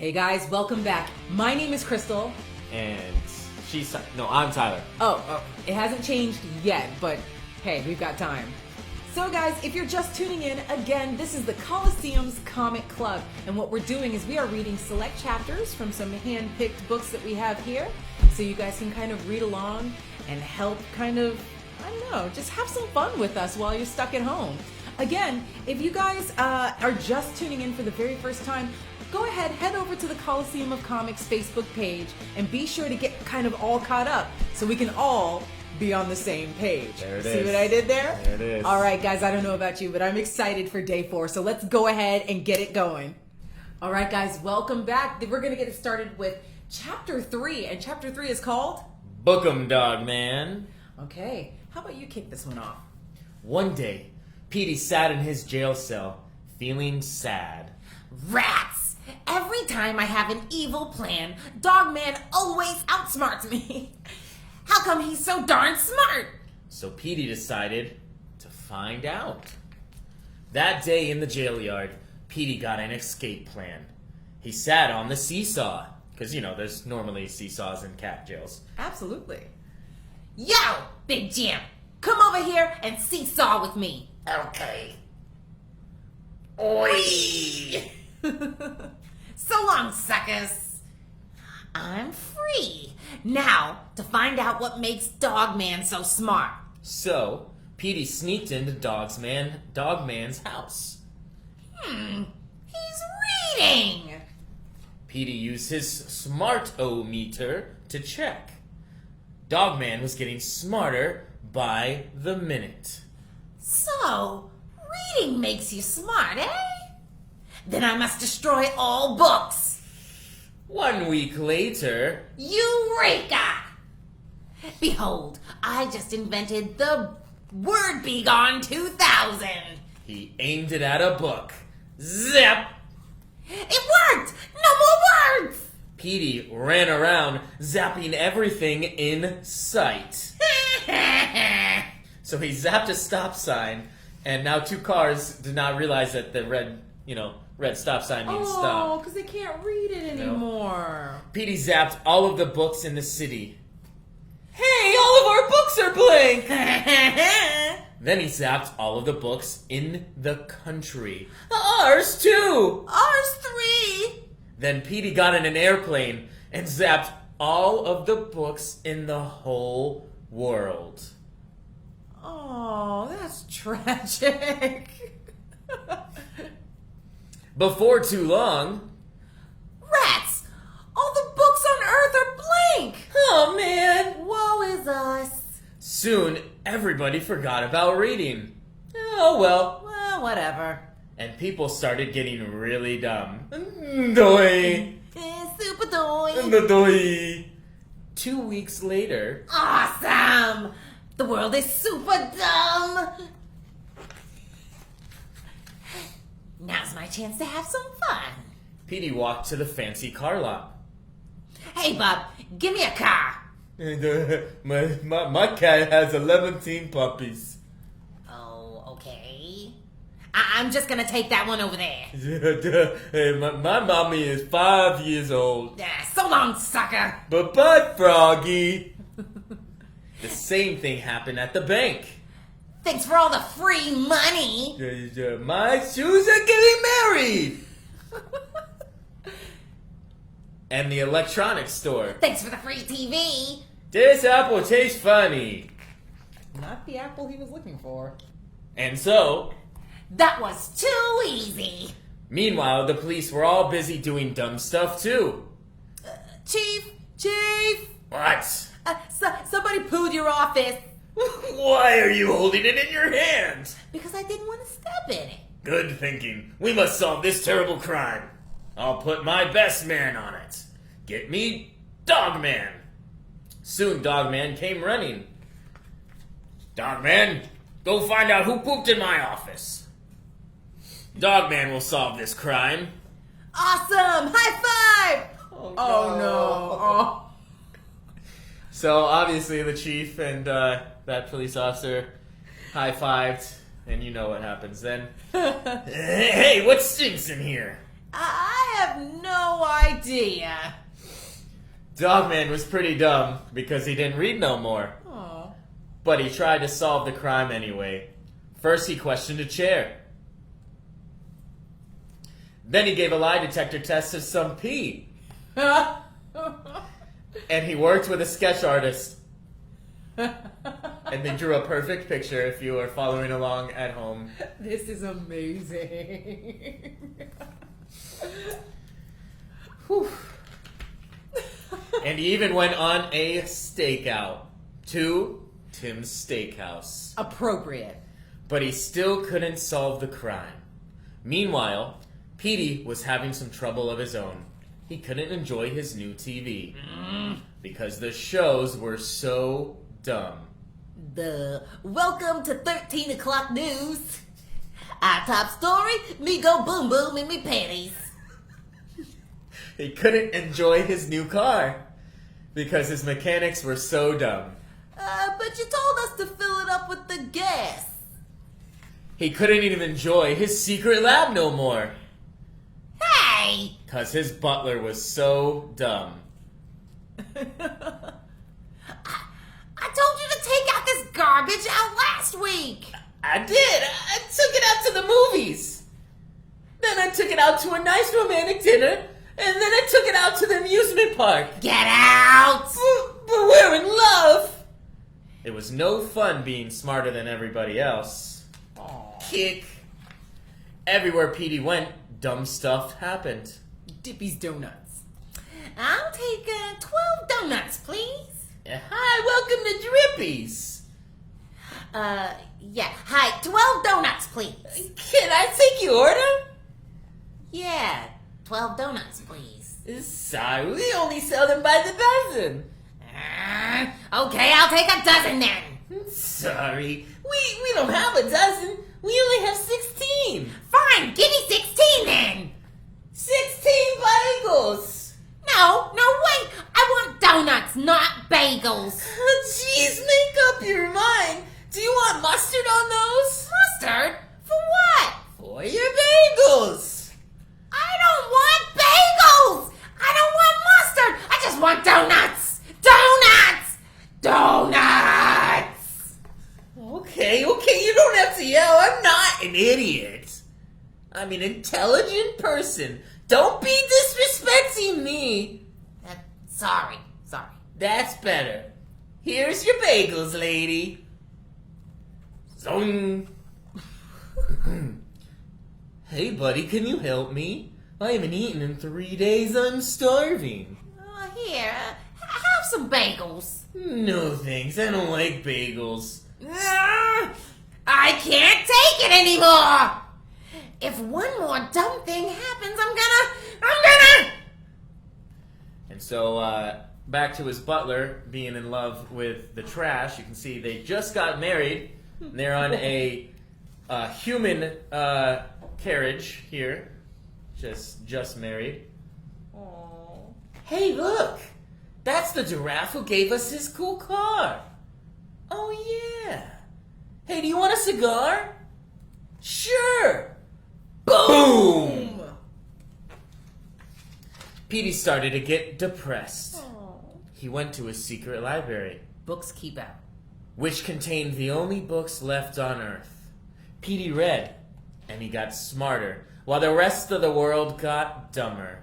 Hey guys, welcome back. My name is Crystal. And I'm Tyler. Oh, it hasn't changed yet, but hey, we've got time. So guys, if you're just tuning in, again, this is the Coliseum's Comic Club. And what we're doing is we are reading select chapters from some hand-picked books that we have here. So you guys can kind of read along and help just have some fun with us while you're stuck at home. Again, if you guys are just tuning in for the very first time, go ahead, head over to the Coliseum of Comics Facebook page and be sure to get kind of all caught up so we can all be on the same page. There it See is. what I did there? There it is. All right, guys, I don't know about you, but I'm excited for day 4. So let's go ahead and get it going. All right, guys, welcome back. We're going to get it started with Chapter 3, and Chapter 3 is called... Book 'em, dog man. Okay, how about you kick this one off? One day, Petey sat in his jail cell, feeling sad. Rats! Every time I have an evil plan, Dogman always outsmarts me. How come he's so darn smart? So Petey decided to find out. That day in the jail yard, Petey got an escape plan. He sat on the seesaw, because, there's normally seesaws in cat jails. Absolutely. Yo, Big Jim, come over here and seesaw with me. Okay. Oi! So long, suckers. I'm free. Now, to find out what makes Dogman so smart. So, Petey sneaked into Dogman's house. He's reading. Petey used his smart-o-meter to check. Dogman was getting smarter by the minute. So, reading makes you smart, eh? Then I must destroy all books. 1 week later... Eureka! Behold, I just invented the Word Begone 2000. He aimed it at a book. Zap! It worked! No more words! Petey ran around, zapping everything in sight. So he zapped a stop sign, and now 2 cars did not realize that the red stop sign means Oh, stop. because they can't read it anymore. Petey zapped all of the books in the city. Hey, all of our books are blank! Then he zapped all of the books in the country. Ours too! Ours 3. Then Petey got in an airplane and zapped all of the books in the whole world. Oh, that's tragic. Before too long... Rats! All the books on Earth are blank! Oh, man! Woe is us. Soon, everybody forgot about reading. Oh, well. Well, whatever. And people started getting really dumb. Doi! Super doy. Doi! 2 weeks later... Awesome! The world is super dumb! Now's my chance to have some fun. Petey walked to the fancy car lot. Hey, Bub, give me a car. My cat has 11 puppies. Oh, okay. I'm just gonna take that one over there. Hey, my mommy is 5 years old. So long, sucker. Bye-bye, Froggy. The same thing happened at the bank. Thanks for all the free money. My shoes are getting married. And the electronics store. Thanks for the free TV. This apple tastes funny. Not the apple he was looking for. And so, That was too easy. meanwhile, the police were all busy doing dumb stuff too. Chief, What? somebody pooed your office. Why are you holding it in your hand? Because I didn't want to step in it. Good thinking. We must solve this terrible crime. I'll put my best man on it. Get me Dogman. Soon Dogman came running. Dogman, go find out who pooped in my office. Dogman will solve this crime. Awesome! High five! Oh no. Oh. So obviously the chief and that police officer high-fived, and you know what happens then. Hey, what stinks in here? I have no idea. Dogman was pretty dumb because he didn't read no more. Aw. But he tried to solve the crime anyway. First, he questioned a chair. Then he gave a lie detector test to some pee. And he worked with a sketch artist. And they drew a perfect picture if you are following along at home. This is amazing. Whew. And he even went on a stakeout to Tim's Steakhouse. Appropriate. But he still couldn't solve the crime. Meanwhile, Petey was having some trouble of his own. He couldn't enjoy his new TV because the shows were so dumb. Welcome to 13 o'clock news. Our top story, me go boom boom in me panties. He couldn't enjoy his new car because his mechanics were so dumb. But you told us to fill it up with the gas. He couldn't even enjoy his secret lab no more Hey! because his butler was so dumb. I told you to take out this garbage out last week. I did. I took it out to the movies. Then I took it out to a nice romantic dinner. And then I took it out to the amusement park. Get out! But we're in love. It was no fun being smarter than everybody else. Kick. Everywhere Petey went, dumb stuff happened. Dippy's Donuts. I'll take 12 donuts, please. Hi, welcome to Drippy's. Yeah. Hi, 12 donuts, please. Can I take your order? Yeah, 12 donuts, please. Sorry, we only sell them by the dozen. Okay, I'll take a dozen then. Sorry, we don't have a dozen. We only have 16. Fine, give me 16 then. 16 bagels. No, wait. I want donuts, not bagels. Jeez, make up your mind. Do you want mustard on those? Mustard? For what? For your bagels. I don't want bagels. I don't want mustard. I just want donuts. Donuts. Okay, you don't have to yell. I'm not an idiot. I'm an intelligent person. Don't be disrespecting me. Sorry. That's better. Here's your bagels, lady. Zong. Hey, buddy, can you help me? I haven't eaten in 3 days. I'm starving. Here, have some bagels. No thanks. I don't like bagels. I can't take it anymore. If one more dumb thing happens, I'm gonna. And so, back to his butler being in love with the trash. You can see they just got married. They're on a human carriage here. Just married. Aww. Hey, look! That's the giraffe who gave us his cool car. Oh, yeah. Hey, do you want a cigar? Sure. Boom! Petey started to get depressed. He went to his secret library, Books keep out. which contained the only books left on Earth. Petey read, and he got smarter, while the rest of the world got dumber.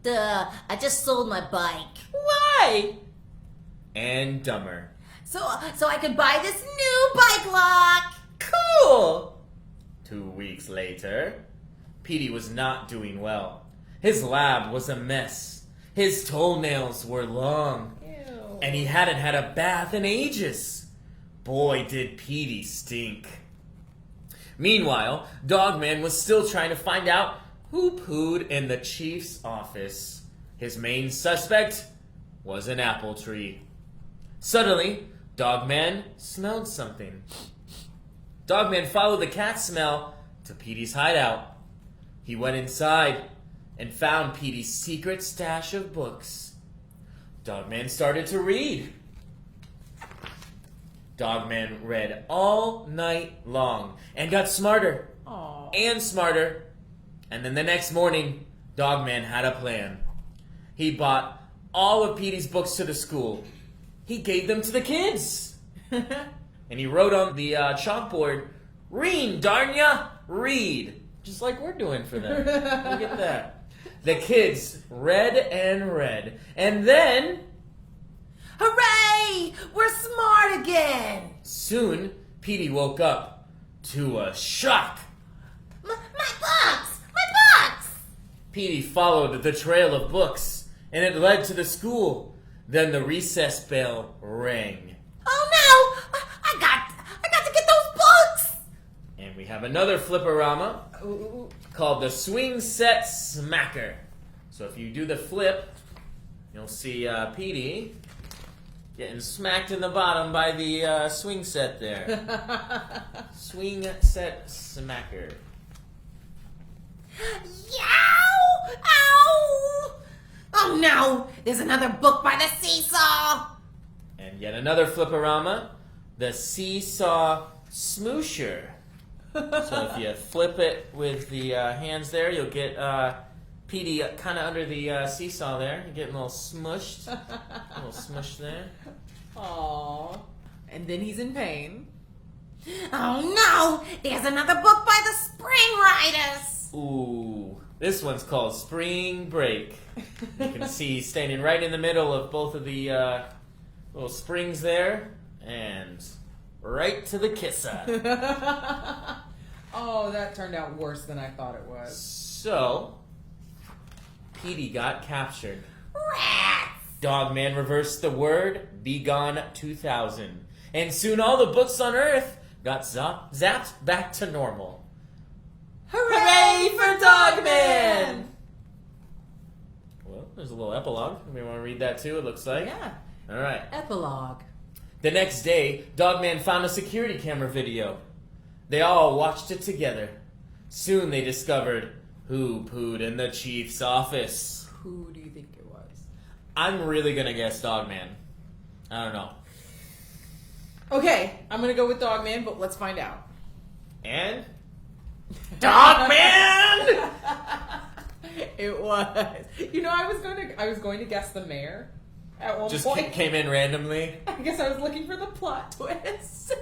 I just sold my bike. Why? And dumber. So I could buy this new bike lock. Cool! 2 weeks later, Petey was not doing well. His lab was a mess. His toenails were long. Ew. And he hadn't had a bath in ages. Boy, did Petey stink. Meanwhile, Dogman was still trying to find out who pooed in the chief's office. His main suspect was an apple tree. Suddenly, Dogman smelled something. Dogman followed the cat smell to Petey's hideout. He went inside and found Petey's secret stash of books. Dogman started to read. Dogman read all night long and got smarter Aww. and smarter. And then the next morning, Dogman had a plan. He bought all of Petey's books to the school. He gave them to the kids. And he wrote on the chalkboard, "Read, darn ya, read." Just like we're doing for them. Look at that. The kids read and read. And then... Hooray! We're smart again! soon, Petey woke up to a shock. My books! My books! Petey followed the trail of books, and it led to the school. Then the recess bell rang. Oh no! I got to get those books! And we have another flipperama called the Swing Set Smacker. So if you do the flip, you'll see Petey getting smacked in the bottom by the swing set there. Swing Set Smacker. Yow! Ow! Oh no! There's another book by the seesaw! And yet another flipperama, the Seesaw Smoosher. So if you flip it with the hands there, you'll get Petey kind of under the seesaw there. You're getting a little smushed. A little smush there. Aww. And then he's in pain. Oh no! There's another book by the Spring Riders! Ooh, this one's called Spring Break. You can see standing right in the middle of both of the little springs there, and right to the kisser. Oh, that turned out worse than I thought it was. So, Petey got captured. Rats! Dogman reversed the word, be gone 2000. And soon all the books on Earth got zapped back to normal. Hooray for Dogman! Well, there's a little epilogue. We want to read that too, it looks like. Yeah. All right. Epilogue. The next day, Dogman found a security camera video. They all watched it together. Soon they discovered who pooed in the chief's office. Who do you think it was? I'm really gonna guess Dogman. I don't know. Okay, I'm gonna go with Dogman, but let's find out. And Dogman! It was. You know, I was going to guess the mayor at one Just point. came in randomly. I guess I was looking for the plot twist.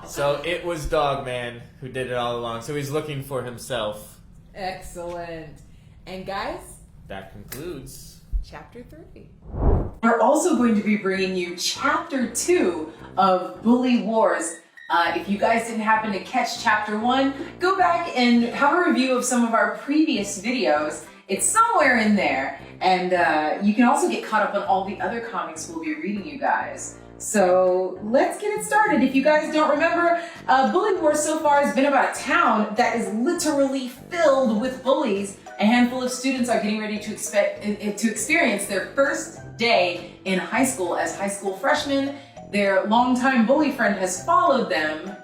So it was Dogman who did it all along. So he's looking for himself. Excellent. And guys, That concludes. Chapter 3. We're also going to be bringing you Chapter 2 of Bully Wars. If you guys didn't happen to catch Chapter 1, go back and have a review of some of our previous videos. It's somewhere in there. And you can also get caught up on all the other comics we'll be reading you guys. So let's get it started. If you guys don't remember, Bully Wars so far has been about a town that is literally filled with bullies. A handful of students are getting ready to experience their first day in high school as high school freshmen. Their longtime bully friend has followed them,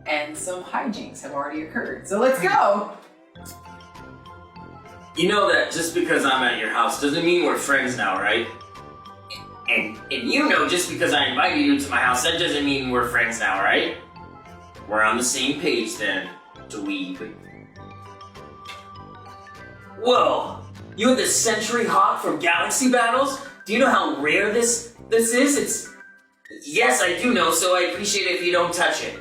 and some hijinks have already occurred. So let's go! You know that just because I'm at your house doesn't mean we're friends now, right? And you know just because I invited you to my house, that doesn't mean we're friends now, right? We're on the same page then, dweeb. Whoa! You have this Century Hawk from Galaxy Battles? Do you know how rare this is? Yes, I do know, so I appreciate it if you don't touch it.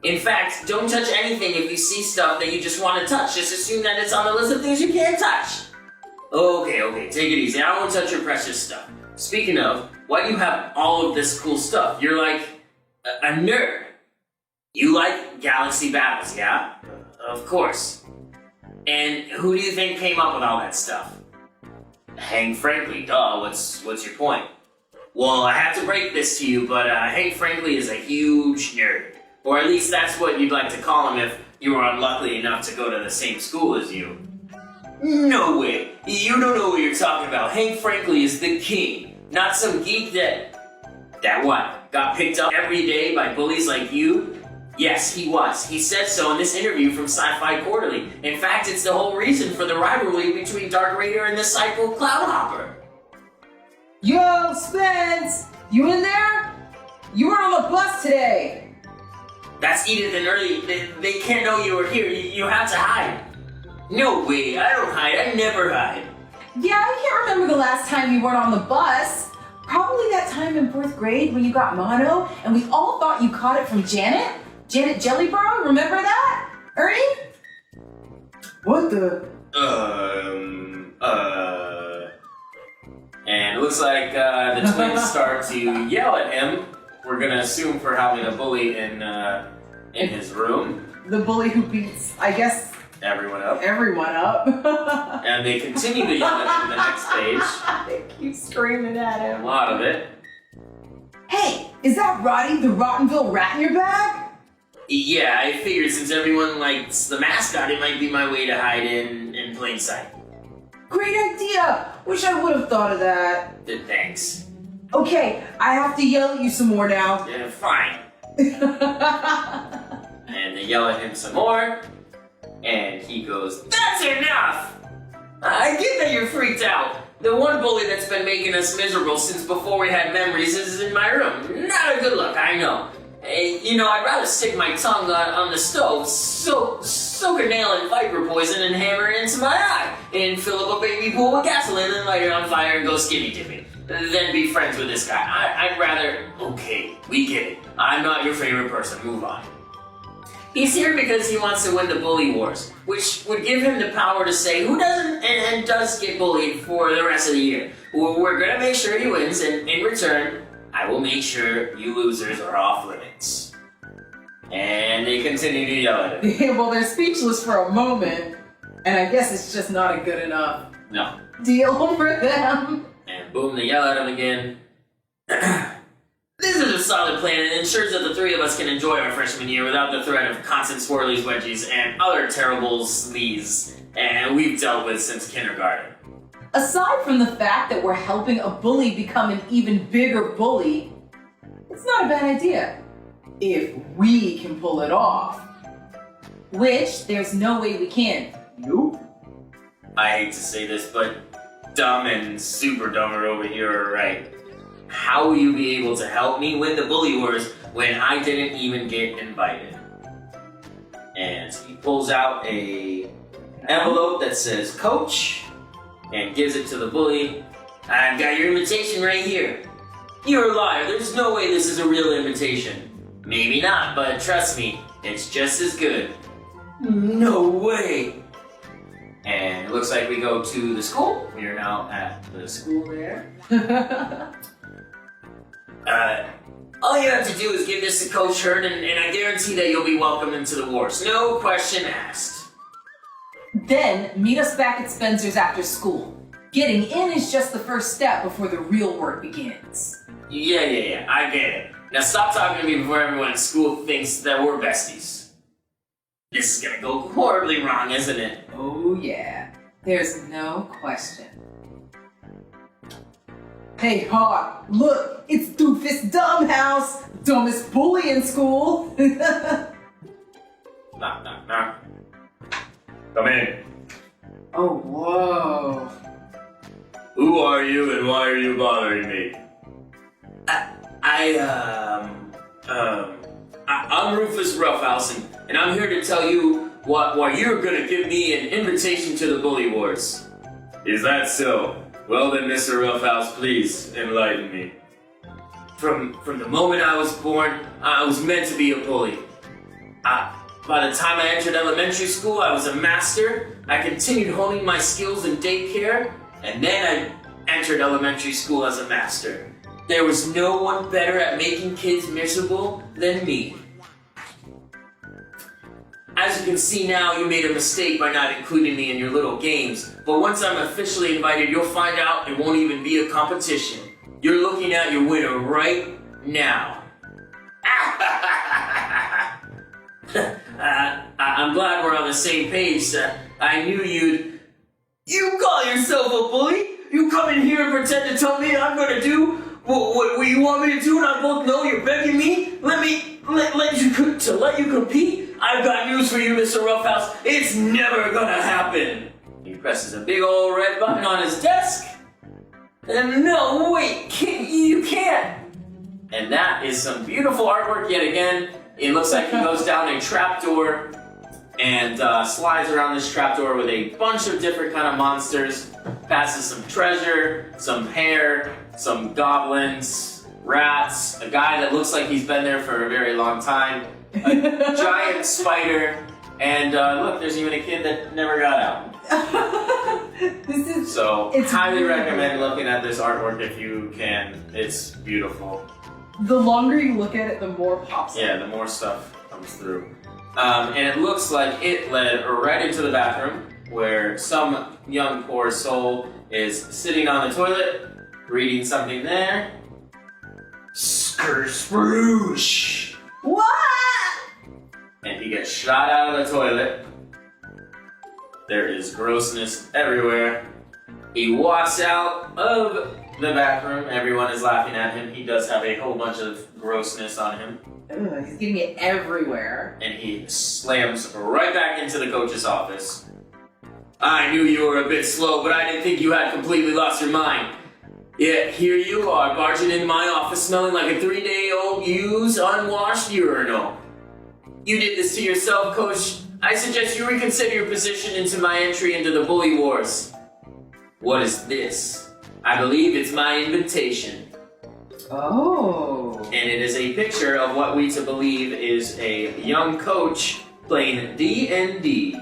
In fact, don't touch anything if you see stuff that you just want to touch. Just assume that it's on the list of things you can't touch. Okay, take it easy. I won't touch your precious stuff. Speaking of, why do you have all of this cool stuff? You're like a nerd. You like Galaxy Battles, yeah? Of course. And who do you think came up with all that stuff? Hank Frankly, duh, what's your point? Well, I have to break this to you, but Hank Frankly is a huge nerd. Or at least that's what you'd like to call him if you were unlucky enough to go to the same school as you. No way! You don't know what you're talking about. Hank Frankly is the king, not some geek that what? Got picked up every day by bullies like you? Yes, he was. He said so in this interview from Sci-Fi Quarterly. In fact, it's the whole reason for the rivalry between Dark Raider and the Psycho Cloudhopper. Yo, Spence! You in there? You were on the bus today! That's Edith and Early. They can't know you were here. You have to hide. No way, I don't hide. I never hide. Yeah, I can't remember the last time you weren't on the bus. Probably that time in 4th grade when you got mono and we all thought you caught it from Janet. Janet Jellybro, remember that? Ernie? What the? And it looks like the twins start to yell at him. We're gonna assume for having a bully in his room. The bully who beats, I guess, everyone up. And they continue to yell at him the next page. They keep screaming at A him. lot of it. Hey, is that Roddy, the Rottenville rat in your bag? Yeah, I figured since everyone likes the mascot, it might be my way to hide in plain sight. Great idea! Wish I would have thought of that. Thanks. Okay, I have to yell at you some more now. Fine. And they yell at him some more, and he goes, "That's enough! I get that you're freaked out. The one bully that's been making us miserable since before we had memories is in my room. Not a good look, I know. I'd rather stick my tongue on the stove, soak a nail in viper poison and hammer it into my eye, and fill up a baby pool with gasoline and light it on fire and go skinny dipping, than be friends with this guy. I'd rather... Okay, we get it. I'm not your favorite person. Move on. He's here because he wants to win the bully wars, which would give him the power to say who doesn't and does get bullied for the rest of the year. We're gonna make sure he wins, and in return, I will make sure you losers are off limits." And they continue to yell at him. Well, they're speechless for a moment, and I guess it's just not a good enough No. deal for them. And boom, they yell at him again. This is a solid plan and ensures that the three of us can enjoy our freshman year without the threat of constant swirlies, wedgies, and other terrible sleaze and we've dealt with since kindergarten. Aside from the fact that we're helping a bully become an even bigger bully, it's not a bad idea. If we can pull it off. Which, there's no way we can. Nope. I hate to say this, but dumb and super dumber over here are right. How will you be able to help me win the bully wars when I didn't even get invited? And he pulls out a envelope that says Coach and gives it to the bully. "I've got your invitation right here." "You're a liar. There's no way this is a real invitation." "Maybe not, but trust me, it's just as good." "No way." And it looks like we go to the school. We are now at the school there. All you have to do is give this to Coach Hurd, and I guarantee that you'll be welcomed into the wars. No question asked. Then, meet us back at Spencer's after school. Getting in is just the first step before the real work begins. Yeah, I get it. Now stop talking to me before everyone at school thinks that we're besties. This is gonna go horribly wrong, isn't it? Oh yeah, there's no question. Hey Hawk, look, it's Doofus Dumbhouse, dumbest bully in school. Knock. Come in. Oh, whoa. Who are you and why are you bothering me? I'm Rufus Roughhouse, and I'm here to tell you why you're gonna give me an invitation to the Bully Wars. Is that so? Well then, Mr. Roughhouse, please enlighten me. From the moment I was born, I was meant to be a bully. By the time I entered elementary school, I was a master. I continued honing my skills in daycare, and then I entered elementary school as a master. There was no one better at making kids miserable than me. As you can see now, you made a mistake by not including me in your little games, but once I'm officially invited, you'll find out it won't even be a competition. You're looking at your winner right now. I'm glad we're on the same page. I knew you'd... You call yourself a bully? You come in here and pretend to tell me I'm gonna do what you want me to do, and I both know you're begging me? Let you compete? I've got news for you, Mr. Roughhouse. It's never gonna happen. He presses a big old red button on his desk. And no, wait, you can't. And that is some beautiful artwork yet again. It looks like he goes down a trapdoor and slides around this trapdoor with a bunch of different kind of monsters. passes some treasure, some hair, some goblins, rats, a guy that looks like he's been there for a very long time, a giant spider, and look, there's even a kid that never got out. It's highly recommend looking at this artwork if you can. It's beautiful. The longer you look at it, the more pops up. Yeah, the more stuff comes through. And it looks like it led right into the bathroom, where some young poor soul is sitting on the toilet, reading something there. Skrspoosh! What? And he gets shot out of the toilet. There is grossness everywhere. He walks out of the bathroom. Everyone is laughing at him. He does have a whole bunch of grossness on him. Ugh, he's getting it everywhere. And he slams right back into the coach's office. I knew you were a bit slow, but I didn't think you had completely lost your mind. Yet here you are, barging in my office smelling like a 3-day-old used, unwashed urinal. You did this to yourself, Coach. I suggest you reconsider your position into my entry into the Bully Wars. What is this? I believe it's my invitation. Oh. And it is a picture of what we to believe is a young coach playing D&D.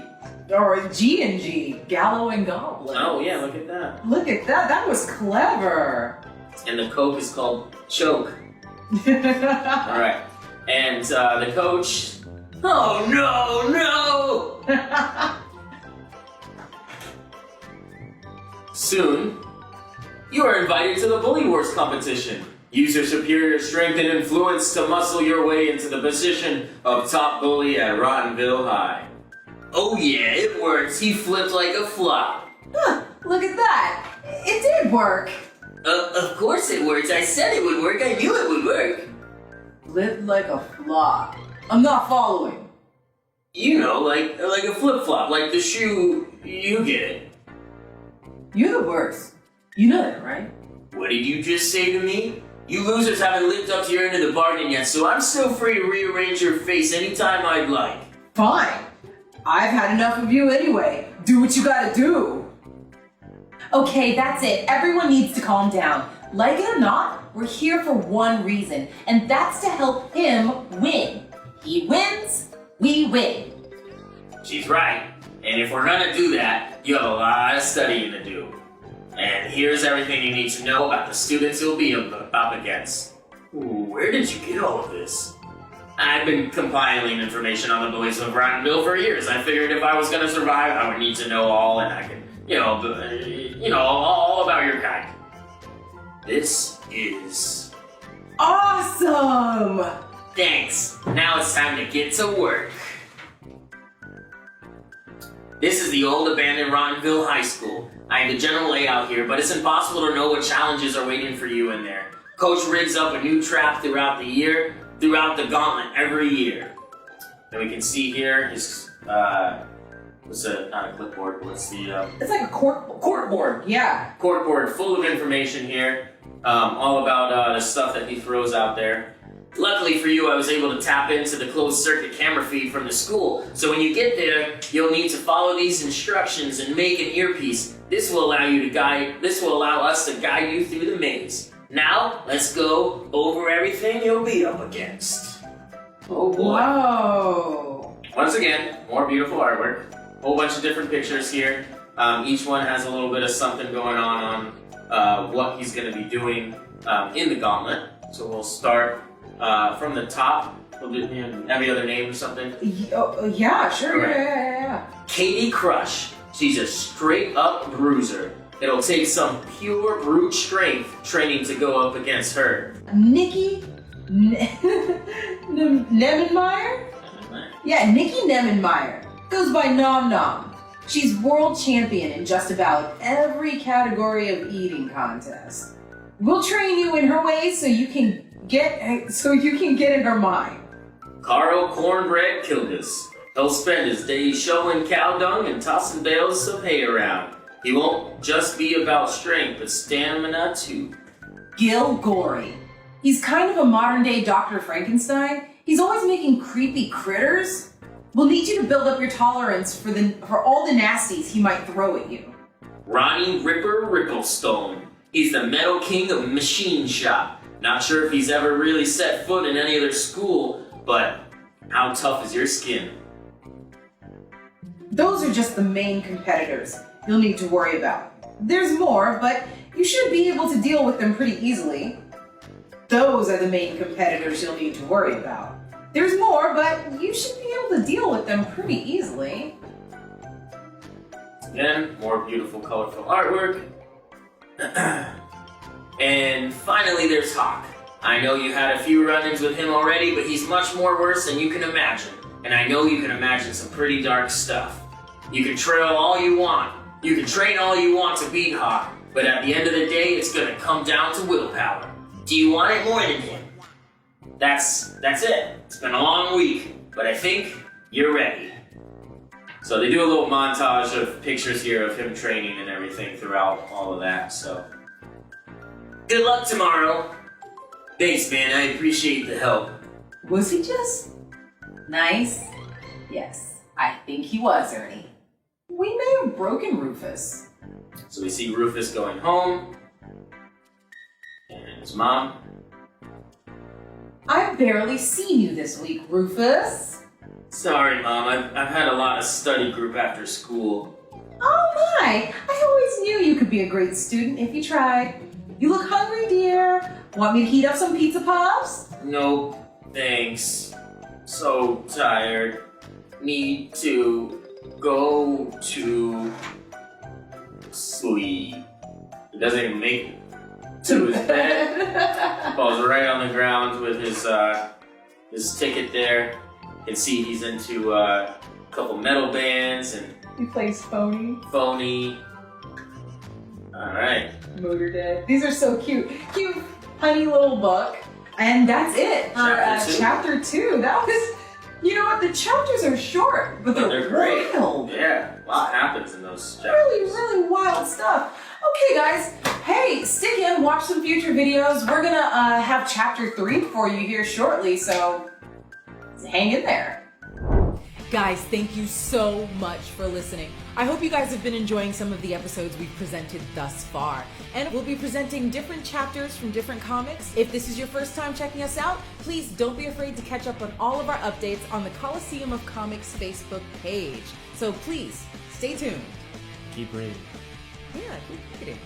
Or G&G, Gallow and Goblin. Oh yeah, look at that. Look at that, that was clever. And the Coke is called Choke. Alright. And the coach... Oh no, no! Soon, you are invited to the Bully Wars competition. Use your superior strength and influence to muscle your way into the position of top bully at Rottenville High. Oh yeah, it works. He flipped like a flop. Huh, look at that. It did work. Of course it works. I said it would work. I knew it would work. Flipped like a flop. I'm not following. You know, like a flip-flop, like the shoe, you get it. You're the worst. You know that, right? What did you just say to me? You losers haven't lived up to your end of the bargain yet, so I'm still free to rearrange your face anytime I'd like. Fine. I've had enough of you anyway. Do what you gotta do. Okay, that's it. Everyone needs to calm down. Like it or not, we're here for one reason, and that's to help him win. He wins, we win. She's right. And if we're gonna do that, you have a lot of studying to do. And here's everything you need to know about the students you'll be up against. Ooh, where did you get all of this? I've been compiling information on the bullies of Rottenville for years. I figured if I was gonna survive, I would need to know all, and I could, all about your kind. This is... Awesome! Thanks. Now it's time to get to work. This is the old abandoned Rottenville High School. I have the general layout here, but it's impossible to know what challenges are waiting for you in there. Coach rigs up a new trap throughout the gauntlet every year. And we can see here his, what's a, not a clipboard, what's the, It's like a court board, yeah. Court board full of information here, all about the stuff that he throws out there. Luckily for you, I was able to tap into the closed circuit camera feed from the school, so when you get there, you'll need to follow these instructions and make an earpiece. This will allow us to guide you through the maze. Now, let's go over everything you'll be up against. Oh boy. Whoa. Once again, more beautiful artwork. Whole bunch of different pictures here. Each one has a little bit of something going on what he's going to be doing in the gauntlet. So we'll start from the top. We'll do every other name or something. Yeah, sure. Right. Yeah. Katie Crush. She's a straight-up bruiser. It'll take some pure brute strength training to go up against her. Nikki Nemmenmeyer? Yeah, Nikki Nemmenmeyer. Goes by Nom Nom. She's world champion in just about every category of eating contest. We'll train you in her ways so you can get in her mind. Carl Cornbread Kilgus. He'll spend his days shoveling cow dung and tossing bales of hay around. He won't just be about strength, but stamina too. Gil Gory. He's kind of a modern-day Dr. Frankenstein. He's always making creepy critters. We'll need you to build up your tolerance for all the nasties he might throw at you. Ronnie Ripper Ripplestone. He's the Metal King of Machine Shop. Not sure if he's ever really set foot in any other school, but how tough is your skin? Those are just the main competitors you'll need to worry about. There's more, but you should be able to deal with them pretty easily. Those are the main competitors you'll need to worry about. There's more, but you should be able to deal with them pretty easily. Again, more beautiful, colorful artwork. And finally, there's Hawk. I know you had a few run-ins with him already, but he's much more worse than you can imagine. And I know you can imagine some pretty dark stuff. You can trail all you want. You can train all you want to beat Hawk. But at the end of the day, it's gonna come down to willpower. Do you want it more than him? That's it. It's been a long week, but I think you're ready. So they do a little montage of pictures here of him training and everything throughout all of that, so. Good luck tomorrow. Thanks, man. I appreciate the help. Was he just nice? Yes, I think he was, Ernie. We may have broken Rufus. So we see Rufus going home. And his mom. I've barely seen you this week, Rufus. Sorry, Mom. I've had a lot of study group after school. Oh my! I always knew you could be a great student if you tried. You look hungry, dear. Want me to heat up some pizza puffs? Nope. Thanks. So tired. Need to go to sleep. He doesn't even make it to his bed. Falls right on the ground with his ticket there. You can see he's into a couple metal bands and He plays Phony, alright. Motorhead. These are so cute. Cute, honey little book. And that's it for chapter 2. That was, you know what, the chapters are short, but they're great. wild. Yeah, a lot happens in those chapters. Really wild stuff. Okay, guys. Hey, stick in, watch some future videos. We're gonna have chapter 3 for you here shortly, so hang in there. Guys, thank you so much for listening. I hope you guys have been enjoying some of the episodes we've presented thus far. And we'll be presenting different chapters from different comics. If this is your first time checking us out, please don't be afraid to catch up on all of our updates on the Coliseum of Comics Facebook page. So please, stay tuned. Keep reading. Yeah, keep reading.